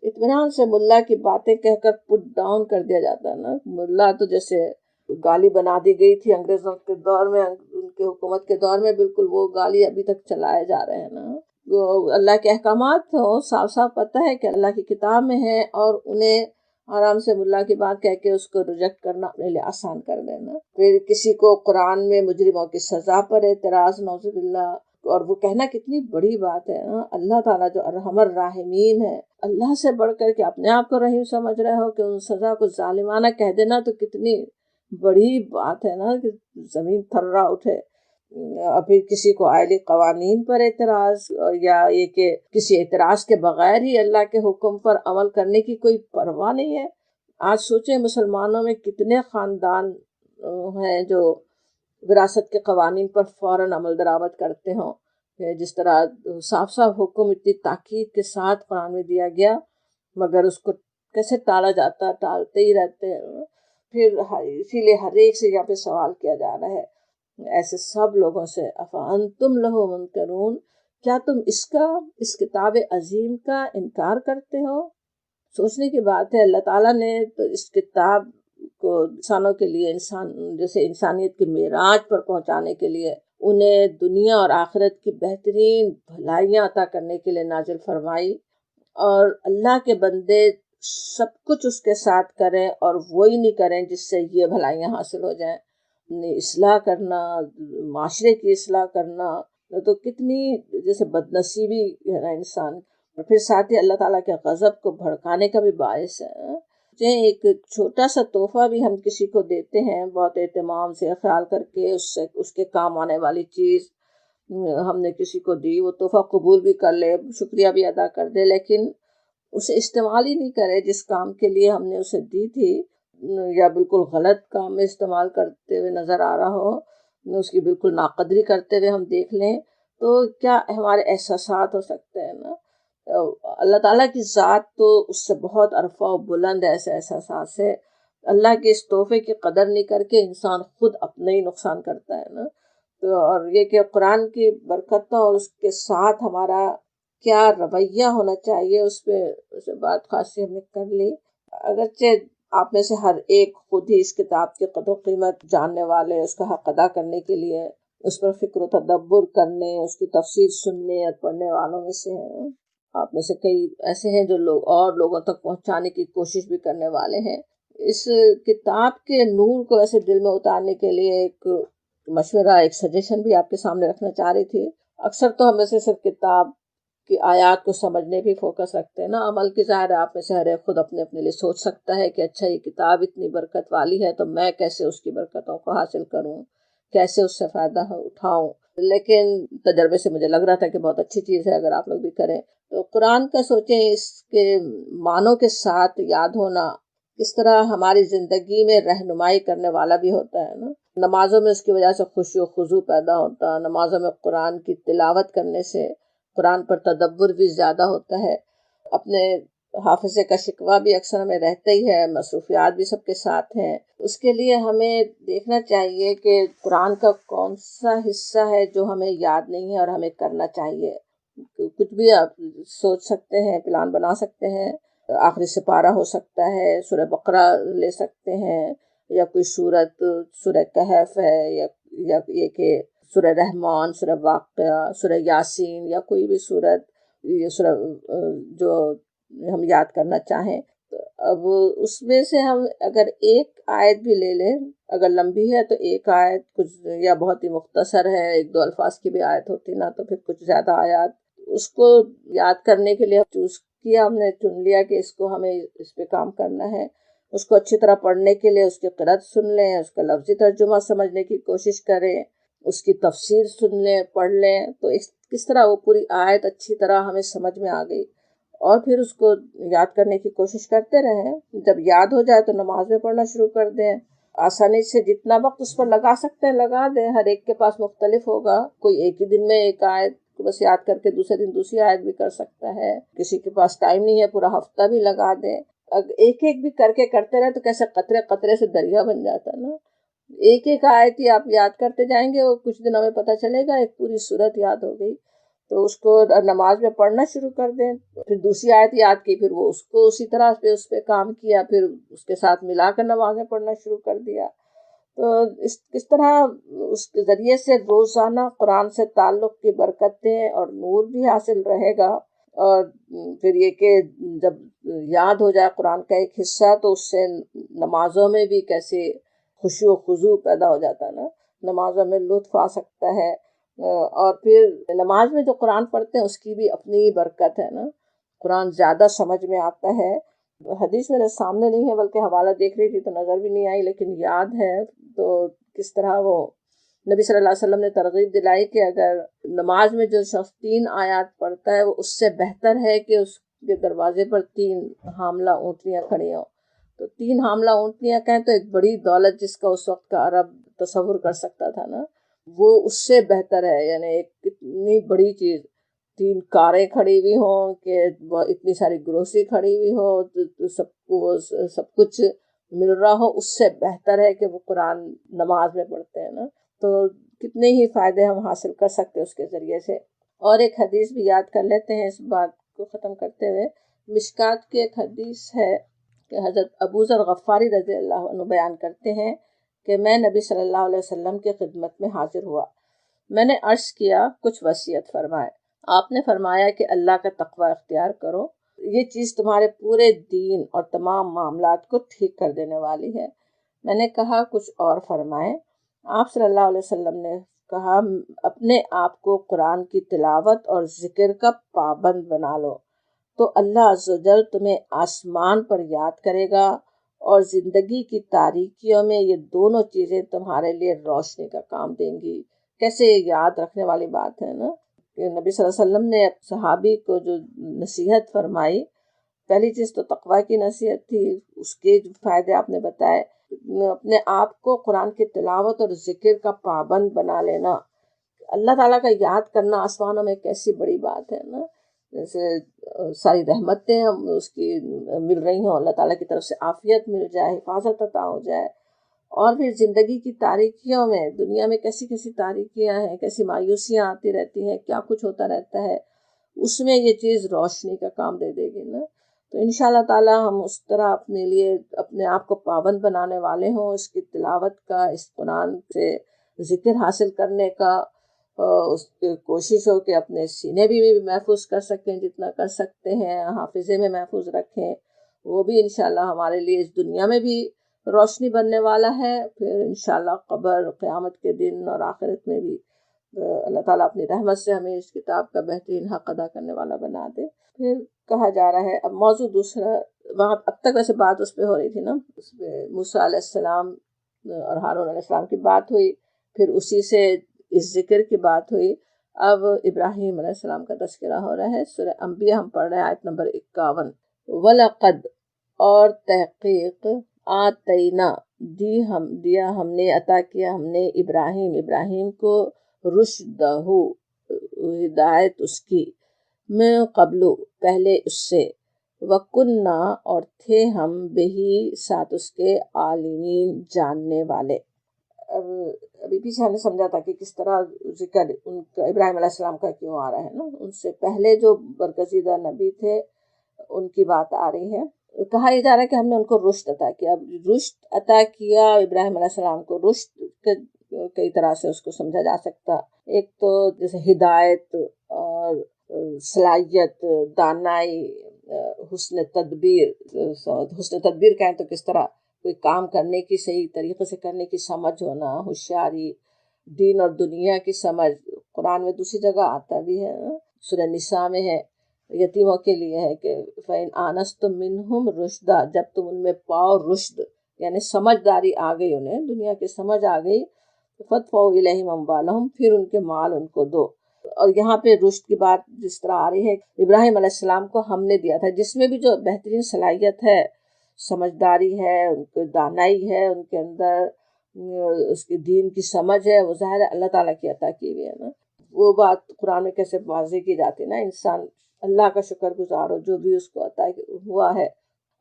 اطمینان سے ملا کی باتیں کہہ کر پٹ ڈاؤن کر دیا جاتا ہے نا۔ ملا تو جیسے گالی بنا دی گئی تھی انگریزوں کے دور میں، ان کے حکومت کے دور میں، بالکل وہ گالی ابھی تک چلائے جا رہے ہیں نا۔ اللہ کے احکامات ہو صاف صاف پتہ ہے کہ اللہ کی کتاب میں ہے، اور انہیں آرام سے ملا کی بات کہہ کے اس کو ریجیکٹ کرنا اپنے لیے آسان کر دینا۔ پھر کسی کو قرآن میں مجرموں کی سزا پر اعتراض، نعوذ باللہ، اور وہ کہنا کتنی بڑی بات ہے نا۔ اللہ تعالیٰ جو ارحم الراحمین ہے، اللہ سے بڑھ کر کے اپنے آپ کو رحیم سمجھ رہے ہو کہ ان سزا کو ظالمانہ کہہ دینا تو کتنی بڑی بات ہے نا، کہ زمین تھرا اٹھے۔ ابھی کسی کو آئلی قوانین پر اعتراض، یا یہ کہ کسی اعتراض کے بغیر ہی اللہ کے حکم پر عمل کرنے کی کوئی پرواہ نہیں ہے۔ آج سوچیں مسلمانوں میں کتنے خاندان ہیں جو وراثت کے قوانین پر فوراً عمل درآمد کرتے ہوں، جس طرح صاف صاف حکم اتنی تاکید کے ساتھ قرآن میں دیا گیا، مگر اس کو کیسے ٹالا جاتا، ٹالتے ہی رہتے ہیں۔ پھر اسی لیے ہر ایک سے یہاں پہ سوال کیا جا رہا ہے، ایسے سب لوگوں سے، افانتم لہ منکرون، کیا تم اس کتاب عظیم کا انکار کرتے ہو؟ سوچنے کی بات ہے، اللہ تعالیٰ نے تو اس کتاب کو انسانوں کے لیے، جیسے انسانیت کی معراج پر پہنچانے کے لیے، انہیں دنیا اور آخرت کی بہترین بھلائیاں عطا کرنے کے لیے نازل فرمائی، اور اللہ کے بندے سب کچھ اس کے ساتھ کریں اور وہی نہیں کریں جس سے یہ بھلائیاں حاصل ہو جائیں۔ اصلاح کرنا، معاشرے کی اصلاح کرنا تو کتنی جیسے بدنصیبی ہے نا انسان، اور پھر ساتھ ہی اللہ تعالیٰ کے غضب کو بھڑکانے کا بھی باعث ہے۔ ایک چھوٹا سا تحفہ بھی ہم کسی کو دیتے ہیں بہت اہتمام سے خیال کر کے، اس کے کام آنے والی چیز ہم نے کسی کو دی، وہ تحفہ قبول بھی کر لے، شکریہ بھی ادا کر دے، لیکن اسے استعمال ہی نہیں کرے جس کام کے لیے ہم نے اسے دی تھی، یا بالکل غلط کام میں استعمال کرتے ہوئے نظر آ رہا ہو، اس کی بالکل ناقدری کرتے ہوئے ہم دیکھ لیں، تو کیا ہمارے احساسات ہو سکتے ہیں نا۔ اللہ تعالیٰ کی ذات تو اس سے بہت عرفہ و بلند ہے، ایسے احساسات سے۔ اللہ کے اس تحفے کی قدر نہیں کر کے انسان خود اپنا ہی نقصان کرتا ہے نا۔ تو اور یہ کہ قرآن کی برکتوں اور اس کے ساتھ ہمارا کیا رویہ ہونا چاہیے اس پہ بات خاصی ہم نے کر لی۔ اگرچہ آپ میں سے ہر ایک خود ہی اس کتاب کی قدر و قیمت جاننے والے، اس کا حق ادا کرنے کے لیے اس پر فکر و تدبر کرنے، اس کی تفسیر سننے اور پڑھنے والوں میں سے ہیں۔ آپ میں سے کئی ایسے ہیں جو لوگ اور لوگوں تک پہنچانے کی کوشش بھی کرنے والے ہیں۔ اس کتاب کے نور کو ایسے دل میں اتارنے کے لیے ایک مشورہ، ایک سجیشن بھی آپ کے سامنے رکھنا چاہ رہی تھی۔ اکثر تو ہم میں سے صرف کتاب کی آیات کو سمجھنے بھی فوکس رکھتے ہیں نا، عمل کی ظاہر ہے آپ میں سے ہر ایک خود اپنے لیے سوچ سکتا ہے کہ اچھا یہ کتاب اتنی برکت والی ہے تو میں کیسے اس کی برکتوں کو حاصل کروں، کیسے اس سے فائدہ اٹھاؤں۔ لیکن تجربے سے مجھے لگ رہا تھا کہ بہت اچھی چیز ہے اگر آپ لوگ بھی کریں تو۔ قرآن کا سوچیں، اس کے معنوں کے ساتھ یاد ہونا کس طرح ہماری زندگی میں رہنمائی کرنے والا بھی ہوتا ہے نا۔ نمازوں میں اس کی وجہ سے خشوع و خضوع پیدا ہوتا ہے، نمازوں میں قرآن کی تلاوت کرنے سے قرآن پر تدبر بھی زیادہ ہوتا ہے۔ اپنے حافظے کا شکوہ بھی اکثر ہمیں رہتا ہی ہے، مصروفیات بھی سب کے ساتھ ہیں۔ اس کے لیے ہمیں دیکھنا چاہیے کہ قرآن کا کون سا حصہ ہے جو ہمیں یاد نہیں ہے اور ہمیں کرنا چاہیے۔ کچھ بھی آپ سوچ سکتے ہیں، پلان بنا سکتے ہیں۔ آخری سپارہ ہو سکتا ہے، سورہ بقرہ لے سکتے ہیں، یا کوئی سورت، سورہ کہف ہے، یا یہ کہ سورہ رحمان، سورہ واقعہ، سورہ یاسین، یا کوئی بھی سورت، یہ سورہ جو ہم یاد کرنا چاہیں۔ اب اس میں سے ہم اگر ایک آیت بھی لے لیں، اگر لمبی ہے تو ایک آیت، کچھ یا بہت ہی مختصر ہے، ایک دو الفاظ کی بھی آیت ہوتی نا، تو پھر کچھ زیادہ آیات، اس کو یاد کرنے کے لیے چوز کیا، ہم نے چن لیا کہ اس کو ہمیں اس پہ کام کرنا ہے۔ اس کو اچھی طرح پڑھنے کے لیے اس کی قرأت سن لیں، اس کا لفظی ترجمہ سمجھنے کی کوشش کریں، اس کی تفسیر سن لیں، پڑھ لیں، تو کس طرح وہ پوری آیت اچھی طرح ہمیں سمجھ میں آ گئی، اور پھر اس کو یاد کرنے کی کوشش کرتے رہیں۔ جب یاد ہو جائے تو نماز میں پڑھنا شروع کر دیں، آسانی سے جتنا وقت اس پر لگا سکتے ہیں لگا دیں۔ ہر ایک کے پاس مختلف ہوگا، کوئی ایک ہی دن میں ایک آیت کو بس یاد کر کے دوسرے دن دوسری آیت بھی کر سکتا ہے، کسی کے پاس ٹائم نہیں ہے پورا ہفتہ بھی لگا دیں۔ ایک ایک بھی کر کے کرتے رہے تو کیسے قطرے قطرے سے دریا بن جاتا ہے نا۔ ایک ایک آیت ہی آپ یاد کرتے جائیں گے، وہ کچھ دنوں میں پتہ چلے گا ایک پوری سورت یاد ہو گئی۔ تو اس کو نماز میں پڑھنا شروع کر دیں، پھر دوسری آیت یاد کی، پھر وہ اس کو اسی طرح اس پہ کام کیا، پھر اس کے ساتھ ملا کر نماز میں پڑھنا شروع کر دیا۔ تو کس طرح اس کے ذریعے سے روزانہ قرآن سے تعلق کی برکتیں اور نور بھی حاصل رہے گا۔ اور پھر یہ کہ جب یاد ہو جائے قرآن کا ایک حصہ تو اس سے نمازوں میں بھی کیسے خشوع و خضوع پیدا ہو جاتا ہے نا، نمازوں میں لطف آ سکتا ہے۔ اور پھر نماز میں جو قرآن پڑھتے ہیں اس کی بھی اپنی برکت ہے نا، قرآن زیادہ سمجھ میں آتا ہے۔ حدیث میرے سامنے نہیں ہے بلکہ حوالہ دیکھ رہی تھی تو نظر بھی نہیں آئی، لیکن یاد ہے تو کس طرح وہ نبی صلی اللہ علیہ وسلم نے ترغیب دلائی کہ اگر نماز میں جو شخص 3 آیات پڑھتا ہے وہ اس سے بہتر ہے کہ اس کے دروازے پر 3 حاملہ اونٹنیاں کھڑی ہوں۔ تو 3 حاملہ اونٹنیاں کہیں تو ایک بڑی دولت جس کا اس وقت کا عرب تصور کر سکتا تھا نا، وہ اس سے بہتر ہے۔ یعنی ایک اتنی بڑی چیز، 3 کاریں کھڑی ہوئی ہوں کہ اتنی ساری گروسری کھڑی ہوئی ہو، تو سب کو سب کچھ مل رہا ہو، اس سے بہتر ہے کہ وہ قرآن نماز میں پڑھتے ہیں نا۔ تو کتنے ہی فائدے ہم حاصل کر سکتے اس کے ذریعے سے۔ اور ایک حدیث بھی یاد کر لیتے ہیں اس بات کو ختم کرتے ہوئے۔ مشکات کی ایک حدیث ہے کہ حضرت ابو ذر غفاری رضی اللہ عنہ بیان کرتے ہیں کہ میں نبی صلی اللہ علیہ وسلم کی خدمت میں حاضر ہوا۔ میں نے عرض کیا کچھ وصیت فرمائے۔ آپ نے فرمایا کہ اللہ کا تقوی اختیار کرو، یہ چیز تمہارے پورے دین اور تمام معاملات کو ٹھیک کر دینے والی ہے۔ میں نے کہا کچھ اور فرمائیں۔ آپ صلی اللہ علیہ وسلم نے کہا اپنے آپ کو قرآن کی تلاوت اور ذکر کا پابند بنا لو تو اللہ عز و جل تمہیں آسمان پر یاد کرے گا، اور زندگی کی تاریکیوں میں یہ دونوں چیزیں تمہارے لیے روشنی کا کام دیں گی۔ کیسے یاد رکھنے والی بات ہے نا کہ نبی صلی اللہ علیہ وسلم نے صحابی کو جو نصیحت فرمائی، پہلی چیز تو تقوی کی نصیحت تھی، اس کے جو فائدے آپ نے بتائے، اپنے آپ کو قرآن کی تلاوت اور ذکر کا پابند بنا لینا۔ اللہ تعالیٰ کا یاد کرنا آسمانوں میں کیسی بڑی بات ہے نا، جیسے ساری رحمتیں ہم اس کی مل رہی ہوں، اللہ تعالیٰ کی طرف سے عافیت مل جائے، حفاظت عطا ہو جائے۔ اور پھر زندگی کی تاریکیوں میں، دنیا میں کیسی کیسی تاریکیاں ہیں، کیسی مایوسیاں آتی رہتی ہیں، کیا کچھ ہوتا رہتا ہے، اس میں یہ چیز روشنی کا کام دے دے گی نا، تو انشاءاللہ تعالیٰ ہم اس طرح اپنے لیے اپنے آپ کو پابند بنانے والے ہوں، اس کی تلاوت کا، اس قرآن سے ذکر حاصل کرنے کا، اس کی کوشش ہو کہ اپنے سینے بھی محفوظ کر سکیں جتنا کر سکتے ہیں، حافظے میں محفوظ رکھیں، وہ بھی انشاءاللہ ہمارے لیے اس دنیا میں بھی روشنی بننے والا ہے، پھر انشاءاللہ قبر، قیامت کے دن اور آخرت میں بھی اللہ تعالیٰ اپنی رحمت سے ہمیں اس کتاب کا بہترین حق ادا کرنے والا بنا دے۔ پھر کہا جا رہا ہے اب موضوع دوسرا، وہاں اب تک ویسے بات اس پہ ہو رہی تھی نا، اس پہ موسیٰ علیہ السلام اور ہارون علیہ السلام کی بات ہوئی، پھر اسی سے اس ذکر کی بات ہوئی، اب ابراہیم علیہ السلام کا تذکرہ ہو رہا ہے۔ سورہ انبیاء ہم پڑھ رہے ہیں، آیت نمبر 51۔ وَلَقَدْ، اور تحقیق، آتینا، دیا ہم نے، عطا کیا ہم نے ابراہیم کو، رشدہ، ہدایت اس کی، میں قبل، پہلے اس سے، وَكُنَّا، اور تھے ہم، بہی، ساتھ اس کے، عالمین، جاننے والے۔ ابھی پیچھے ہم نے سمجھا تھا کہ کس طرح ذکر ان کا ابراہیم علیہ السلام کا کیوں آ رہا ہے نا، ان سے پہلے جو برگزیدہ نبی تھے ان کی بات آ رہی ہے۔ کہا یہ جا رہا ہے کہ ہم نے ان کو رشد عطا کیا۔ اب رشد عطا کیا ابراہیم علیہ السلام کو، رشد کئی طرح سے اس کو سمجھا جا سکتا، ایک تو جیسے ہدایت اور صلاحیت، دانائی، حسن تدبیر، حسن تدبیر کہیں تو کس طرح کوئی کام کرنے کی، صحیح طریقے سے کرنے کی سمجھ ہونا، ہوشیاری، دین اور دنیا کی سمجھ۔ قرآن میں دوسری جگہ آتا بھی ہے، سورہ نساء میں ہے، یتیموں کے لیے ہے کہ فَإِنْ آنَسْتُم مِّنْهُمْ رُشْدًا، جب تم ان میں پاؤ رشد، یعنی سمجھداری آ گئی، انہیں دنیا کی سمجھ آ گئی، فَادْفَعُوا إِلَيْهِمْ أَمْوَالَهُمْ، پھر ان کے مال ان کو دو۔ اور یہاں پہ رشد کی بات جس طرح آ رہی ہے، ابراہیم علیہ السلام کو ہم نے دیا تھا، جس میں بھی جو بہترین صلاحیت ہے، سمجھداری ہے، ان کو دانائی ہے، ان کے اندر اس کی دین کی سمجھ ہے، وہ ظاہر ہے اللہ تعالیٰ کی عطا کی ہوئی ہے نا۔ وہ بات قرآن میں کیسے واضح کی جاتی ہے نا، انسان اللہ کا شکر گزار ہو جو بھی اس کو عطا ہوا ہے۔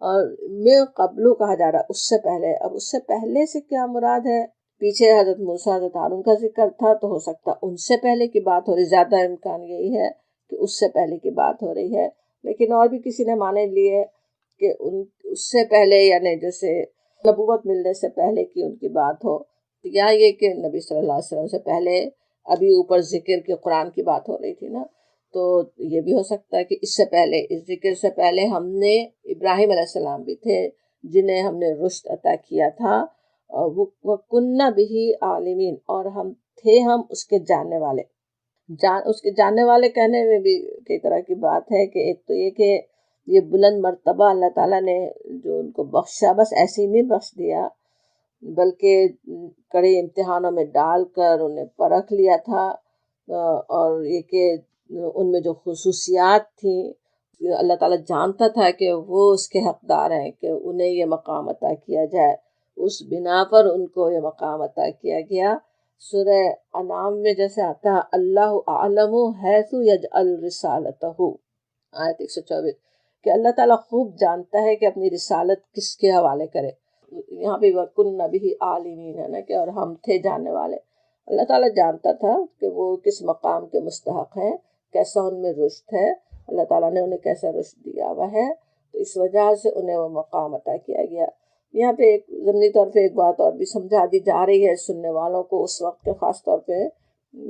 اور میں قبلو کہا جا رہا ہے، اس سے پہلے۔ اب اس سے پہلے سے کیا مراد ہے؟ پیچھے حضرت موسیٰ، حضرت ہارون کا ذکر تھا تو ہو سکتا ان سے پہلے کی بات ہو رہی، زیادہ امکان یہی ہے کہ اس سے پہلے کی بات ہو رہی ہے، لیکن اور بھی کسی نے مانے لیے کہ اس سے پہلے، یعنی جیسے نبوت ملنے سے پہلے کی ان کی بات ہو، یا یہ کہ نبی صلی اللہ علیہ وسلم سے پہلے، ابھی اوپر ذکر کے قرآن کی بات ہو رہی تھی نا، تو یہ بھی ہو سکتا ہے کہ اس سے پہلے، اس ذکر سے پہلے ہم نے، ابراہیم علیہ السلام بھی تھے جنہیں ہم نے رشد عطا کیا تھا، اور وَكُنَّا بِهِ عَالِمِينَ، اور ہم تھے ہم اس کے جاننے والے۔ اس کے جاننے والے کہنے میں بھی کئی طرح کی بات ہے، کہ ایک تو یہ کہ یہ بلند مرتبہ اللہ تعالیٰ نے جو ان کو بخشا، بس ایسے ہی نہیں بخش دیا، بلکہ کڑے امتحانوں میں ڈال کر انہیں پرکھ لیا تھا، اور یہ کہ ان میں جو خصوصیات تھیں، اللہ تعالیٰ جانتا تھا کہ وہ اس کے حقدار ہیں کہ انہیں یہ مقام عطا کیا جائے، اس بنا پر ان کو یہ مقام عطا کیا گیا۔ سورہ انعام میں جیسے آتا ہے، اللہ اعلم حیث یجعل رسالتہ، آیت 124، کہ اللہ تعالیٰ خوب جانتا ہے کہ اپنی رسالت کس کے حوالے کرے۔ یہاں پہ وَكُنَّا بِهِ عَالِمِينَ ہے نا، کہ اور ہم تھے جاننے والے۔ اللہ تعالیٰ جانتا تھا کہ وہ کس مقام کے مستحق ہیں، کیسا ان میں رشد ہے، اللہ تعالیٰ نے انہیں کیسا رشد دیا ہوا ہے، تو اس وجہ سے انہیں وہ مقام عطا کیا گیا۔ یہاں پہ ایک ضمنی طور پہ ایک بات اور بھی سمجھا دی جا رہی ہے سننے والوں کو، اس وقت کے خاص طور پہ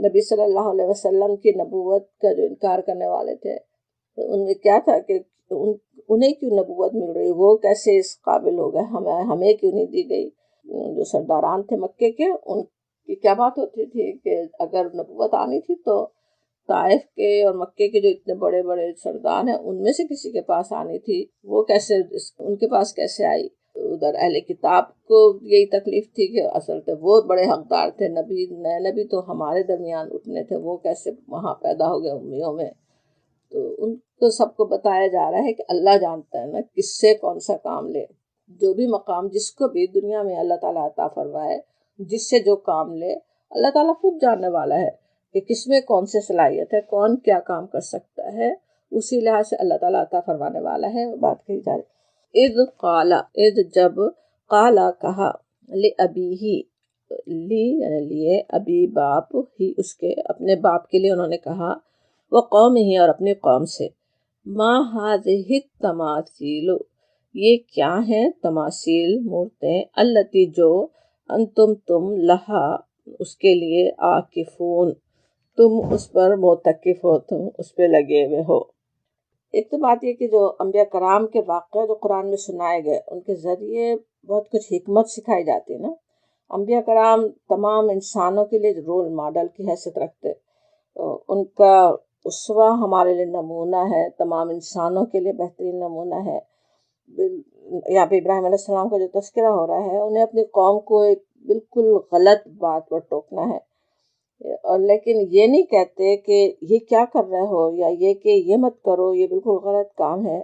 نبی صلی اللہ علیہ وسلم کی نبوت کا جو انکار کرنے والے تھے، ان میں کیا تھا کہ انہیں کیوں نبوت مل رہی، وہ کیسے اس قابل ہو گئے، ہمیں کیوں نہیں دی گئی۔ جو سرداران تھے مکے کے، ان کی کیا بات ہوتی تھی کہ اگر نبوت آنی تھی تو طائف کے اور مکے کے جو اتنے بڑے بڑے سردار ہیں، ان میں سے کسی کے پاس آنی تھی، وہ کیسے ان کے پاس کیسے آئی؟ ادھر اہل کتاب کو یہی تکلیف تھی کہ اصل تو وہ بڑے حقدار تھے، نئے نبی تو ہمارے درمیان اٹھنے تھے، وہ کیسے وہاں پیدا ہو گئے امیوں میں۔ تو ان کو سب کو بتایا جا رہا ہے کہ اللہ جانتا ہے نا کس سے کون سا کام لے، جو بھی مقام جس کو بھی دنیا میں اللہ تعالیٰ عطا فرمائے، جس سے جو کام لے، اللہ تعالیٰ خوب جاننے والا ہے کہ کس میں کون سے صلاحیت ہے، کون کیا کام کر سکتا ہے، اسی لحاظ سے اللہ تعالیٰ عطا فرمانے والا ہے۔ بات کہی جا رہی، اذ قال، اذ جب، قال کہا، لأبیہ، لی یعنی لیے، ابی باپ، ہی اس کے، اپنے باپ کے لیے انہوں نے کہا، وہ قوم ہی اور اپنی قوم سے ما هذه التماثیل یہ کیا ہیں تماثیل مورتیں التی جو تم لہا اس کے لیے عاکفون تم اس پر معتکف ہو تم اس پہ لگے ہوئے ہو۔ ایک تو بات یہ کہ جو انبیاء کرام کے واقعہ جو قرآن میں سنائے گئے ان کے ذریعے بہت کچھ حکمت سکھائی جاتی ہے نا۔ انبیاء کرام تمام انسانوں کے لیے رول ماڈل کی حیثیت رکھتے، ان کا اسوہ ہمارے لیے نمونہ ہے، تمام انسانوں کے لیے بہترین نمونہ ہے۔ یہاں پہ ابراہیم علیہ السلام کا جو تذکرہ ہو رہا ہے، انہیں اپنی قوم کو ایک بالکل غلط بات پر ٹوکنا ہے، اور لیکن یہ نہیں کہتے کہ یہ کیا کر رہے ہو یا یہ کہ یہ مت کرو، یہ بالکل غلط کام ہے،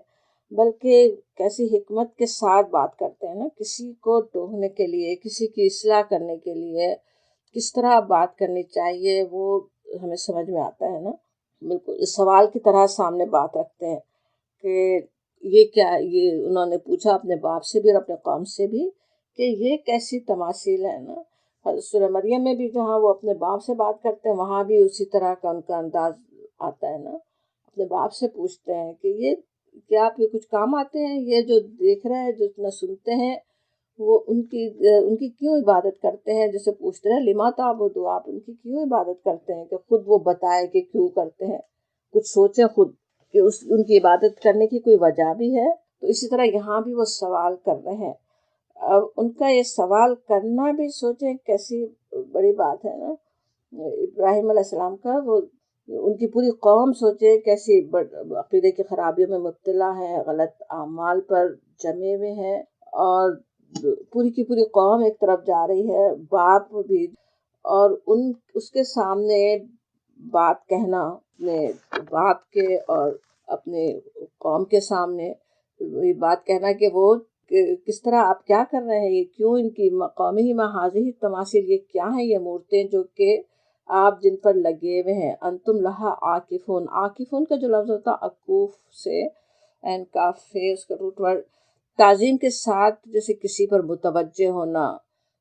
بلکہ کیسی حکمت کے ساتھ بات کرتے ہیں نا، کسی کو ٹوکنے کے لیے، کسی کی اصلاح کرنے کے لیے کس طرح بات کرنی چاہیے وہ ہمیں سمجھ میں آتا ہے نا۔ بالکل سوال کی طرح سامنے بات رکھتے ہیں کہ یہ کیا، یہ انہوں نے پوچھا اپنے باپ سے بھی اور اپنے قوم سے بھی کہ یہ کیسی تماثیل ہے نا۔ سورہ مریم میں بھی جہاں وہ اپنے باپ سے بات کرتے ہیں وہاں بھی اسی طرح کا ان کا انداز آتا ہے نا، اپنے باپ سے پوچھتے ہیں کہ یہ کیا آپ یہ کچھ کام آتے ہیں، یہ جو دیکھ رہے ہیں جو اتنا سنتے ہیں وہ ان کی کیوں عبادت کرتے ہیں، جیسے پوچھتے ہیں لما تعبدو، آپ ان کی کیوں عبادت کرتے ہیں، کہ خود وہ بتائے کہ کیوں کرتے ہیں، کچھ سوچیں خود کہ ان کی عبادت کرنے کی کوئی وجہ بھی ہے۔ تو اسی طرح یہاں بھی وہ سوال کر رہے ہیں۔ اب ان کا یہ سوال کرنا بھی سوچیں کیسی بڑی بات ہے نا، ابراہیم علیہ السلام کا، وہ ان کی پوری قوم سوچے کیسی عقیدے کی خرابیوں میں مبتلا ہے، غلط اعمال پر جمے ہوئے ہیں، اور پوری کی پوری قوم ایک طرف جا رہی ہے، باپ بھی، اور اس کے سامنے بات کہنا اپنے باپ کے اور اپنے قوم کے سامنے یہ بات کہنا کہ وہ کس طرح آپ کیا کر رہے ہیں، یہ کیوں ان کی قومی ہی محاذی تماثیل، یہ کیا ہیں یہ مورتیں جو کہ آپ جن پر لگے ہوئے ہیں، انتم لہا عاکفون، عاکفون کا جو لفظ ہوتا ہے عکوف سے این کاف ہے، اس کا روٹ ورڈ تعظیم کے ساتھ جیسے کسی پر متوجہ ہونا،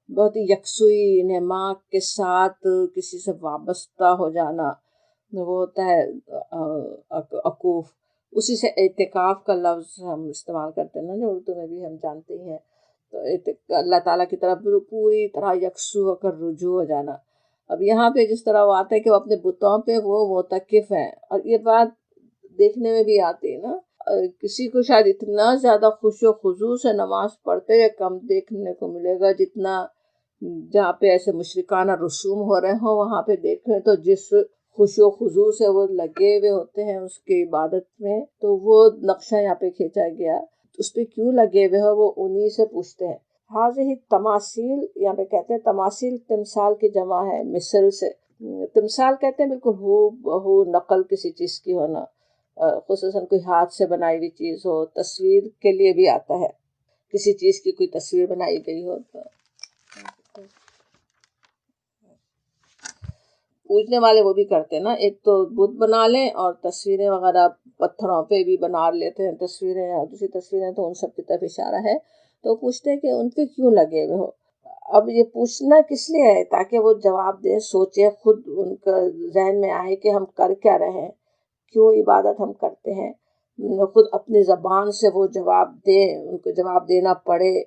بہت ہی یکسوئی انہماک کے ساتھ کسی سے وابستہ ہو جانا، وہ ہوتا ہے عکوف۔ اسی سے اعتکاف کا لفظ ہم استعمال کرتے ہیں نا، جو اردو میں بھی ہم جانتے ہیں، تو اللہ تعالیٰ کی طرف پوری طرح یکسو ہو کر رجوع ہو جانا۔ اب یہاں پہ جس طرح وہ آتا ہے کہ وہ اپنے بتوں پہ وہ معتکف ہیں، اور یہ بات دیکھنے میں بھی آتی ہے نا، کسی کو شاید اتنا زیادہ خوش و خضوع سے نماز پڑھتے ہوئے کم دیکھنے کو ملے گا جتنا جہاں پہ ایسے مشرکانہ رسوم ہو رہے ہوں وہاں پہ دیکھیں تو جس خوش و خضوع سے وہ لگے ہوئے ہوتے ہیں اس کی عبادت میں، تو وہ نقشہ یہاں پہ کھینچا گیا، اس پہ کیوں لگے ہوئے ہو، وہ انہی سے پوچھتے ہیں۔ حاضر تماثیل، یہاں پہ کہتے ہیں تماثیل تمثال کی جمع ہے مثل سے، تمثال کہتے ہیں بالکل ہو بہو نقل کسی چیز کی ہونا، خصوصاً کوئی ہاتھ سے بنائی ہوئی چیز ہو، تصویر کے لیے بھی آتا ہے، کسی چیز کی کوئی تصویر بنائی گئی ہو تو پوجنے والے وہ بھی کرتے ہیں نا، ایک تو بت بنا لیں اور تصویریں وغیرہ پتھروں پہ بھی بنا لیتے ہیں تصویریں، اور دوسری تصویریں تو ان سب کی طرف اشارہ ہے، تو پوچھتے ہیں کہ ان پہ کیوں لگے ہوئے ہو۔ اب یہ پوچھنا کس لیے ہے؟ تاکہ وہ جواب دیں، سوچے خود، ان کا ذہن میں آئے کہ ہم کر کیا رہے ہیں، کیوں عبادت ہم کرتے ہیں، خود اپنی زبان سے وہ جواب دیں، ان کو جواب دینا پڑے،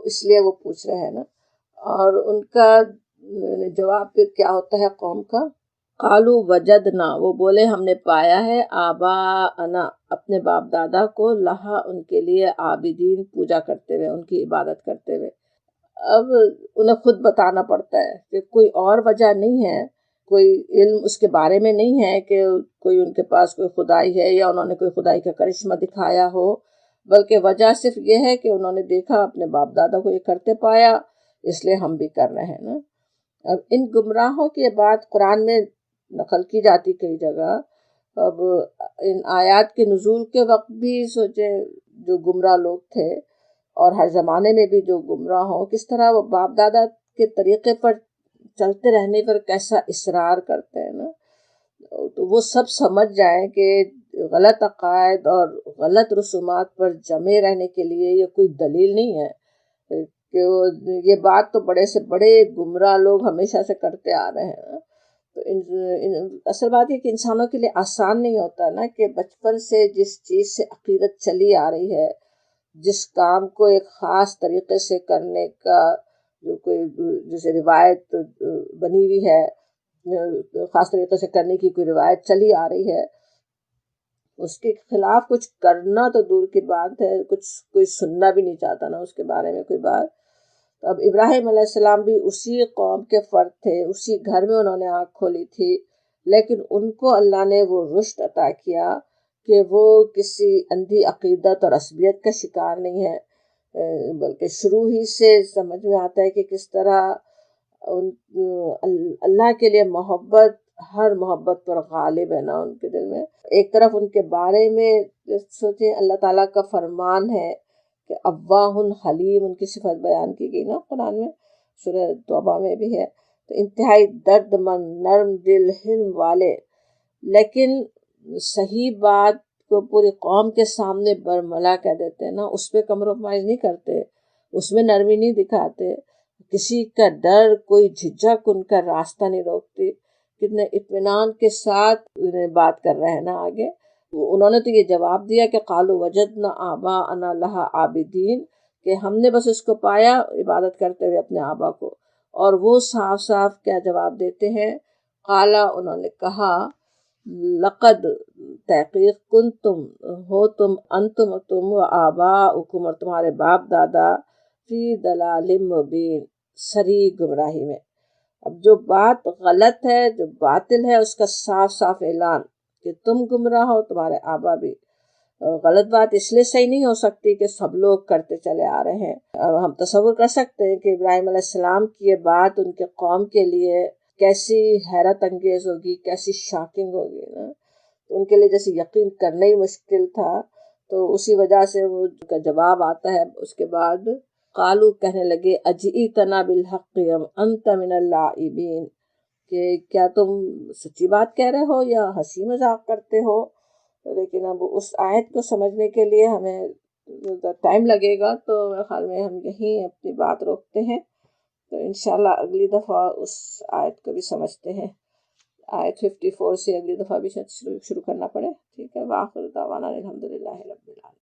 اس لیے وہ پوچھ رہے ہیں نا۔ اور ان کا جواب پھر کیا ہوتا ہے قوم کا، قالو وجدنا، وہ بولے ہم نے پایا ہے، آباءنا، اپنے باپ دادا کو، لہا، ان کے لیے، عابدین، پوجا کرتے ہوئے، ان کی عبادت کرتے ہوئے۔ اب انہیں خود بتانا پڑتا ہے کہ کوئی اور وجہ نہیں ہے، کوئی علم اس کے بارے میں نہیں ہے کہ کوئی ان کے پاس کوئی خدائی ہے یا انہوں نے کوئی خدائی کا کرشمہ دکھایا ہو، بلکہ وجہ صرف یہ ہے کہ انہوں نے دیکھا اپنے باپ دادا کو یہ کرتے پایا، اس لیے ہم بھی کر رہے ہیں نا۔ اب ان گمراہوں کی بات قرآن میں نقل کی جاتی کئی جگہ، اب ان آیات کے نزول کے وقت بھی سوچے جو گمراہ لوگ تھے اور ہر زمانے میں بھی جو گمراہ ہوں، کس طرح وہ باپ دادا کے طریقے پر چلتے رہنے پر کیسا اصرار کرتے ہیں نا، تو وہ سب سمجھ جائیں کہ غلط عقائد اور غلط رسومات پر جمے رہنے کے لیے یہ کوئی دلیل نہیں ہے، کہ یہ بات تو بڑے سے بڑے گمراہ لوگ ہمیشہ سے کرتے آ رہے ہیں، تو اصل بات یہ کہ انسانوں کے لیے آسان نہیں ہوتا نا کہ بچپن سے جس چیز سے عقیدت چلی آ رہی ہے، جس کام کو ایک خاص طریقے سے کرنے کا جو کوئی جیسے روایت بنی ہوئی ہے، خاص طریقے سے کرنے کی کوئی روایت چلی آ رہی ہے، اس کے خلاف کچھ کرنا تو دور کی بات ہے، کچھ کوئی سننا بھی نہیں چاہتا نا اس کے بارے میں کوئی بات۔ تو اب ابراہیم علیہ السلام بھی اسی قوم کے فرد تھے، اسی گھر میں انہوں نے آنکھ کھولی تھی، لیکن ان کو اللہ نے وہ رشد عطا کیا کہ وہ کسی اندھی عقیدت اور عصبیت کا شکار نہیں ہے، بلکہ شروع ہی سے سمجھ میں آتا ہے کہ کس طرح اللہ کے لیے محبت ہر محبت پر غالب ہے نا ان کے دل میں۔ ایک طرف ان کے بارے میں سوچیں، اللہ تعالیٰ کا فرمان ہے کہ اواہ حلیم ان کی صفت بیان کی گئی نا قرآن میں، سورہ توبہ میں بھی ہے، تو انتہائی درد مند، نرم دل، حلم والے، لیکن صحیح بات کو پوری قوم کے سامنے برملا کہہ دیتے ہیں نا، اس پہ کمپرومائز نہیں کرتے، اس میں نرمی نہیں دکھاتے، کسی کا ڈر، کوئی جھجک ان کا راستہ نہیں روکتی، کتنے اطمینان کے ساتھ بات کر رہے ہیں نا آگے۔ انہوں نے تو یہ جواب دیا کہ قالوا وجدنا آباءنا لها عابدین، کہ ہم نے بس اس کو پایا عبادت کرتے ہوئے اپنے آبا کو، اور وہ صاف صاف کیا جواب دیتے ہیں، قالا انہوں نے کہا، لقد تحقیق کنتم ہو تم، انتم تم و آباؤکم اور تمہارے باپ دادا، فی ضلال مبین صریح گمراہی میں۔ اب جو بات غلط ہے، جو باطل ہے، اس کا صاف صاف اعلان کہ تم گمراہ ہو، تمہارے آبا بھی۔ غلط بات اس لیے صحیح نہیں ہو سکتی کہ سب لوگ کرتے چلے آ رہے ہیں۔ ہم تصور کر سکتے ہیں کہ ابراہیم علیہ السلام کی یہ بات ان کے قوم کے لیے کیسی حیرت انگیز ہوگی، کیسی شاکنگ ہوگی نا، ان کے لیے جیسے یقین کرنا ہی مشکل تھا، تو اسی وجہ سے وہ کا جواب آتا ہے اس کے بعد، قالو کہنے لگے، اجئتنا بالحق ام انت من اللاعبین، کہ کیا تم سچی بات کہہ رہے ہو یا ہنسی مذاق کرتے ہو؟ لیکن اب اس آیت کو سمجھنے کے لیے ہمیں ٹائم لگے گا، تو میرے خیال میں ہم یہیں اپنی بات روکتے ہیں، تو انشاءاللہ اگلی دفعہ اس آیت کو بھی سمجھتے ہیں، آیت 54 سے اگلی دفعہ بھی شروع کرنا پڑے، ٹھیک ہے۔ وآخر دعوانا الحمدللہ رب العالمین۔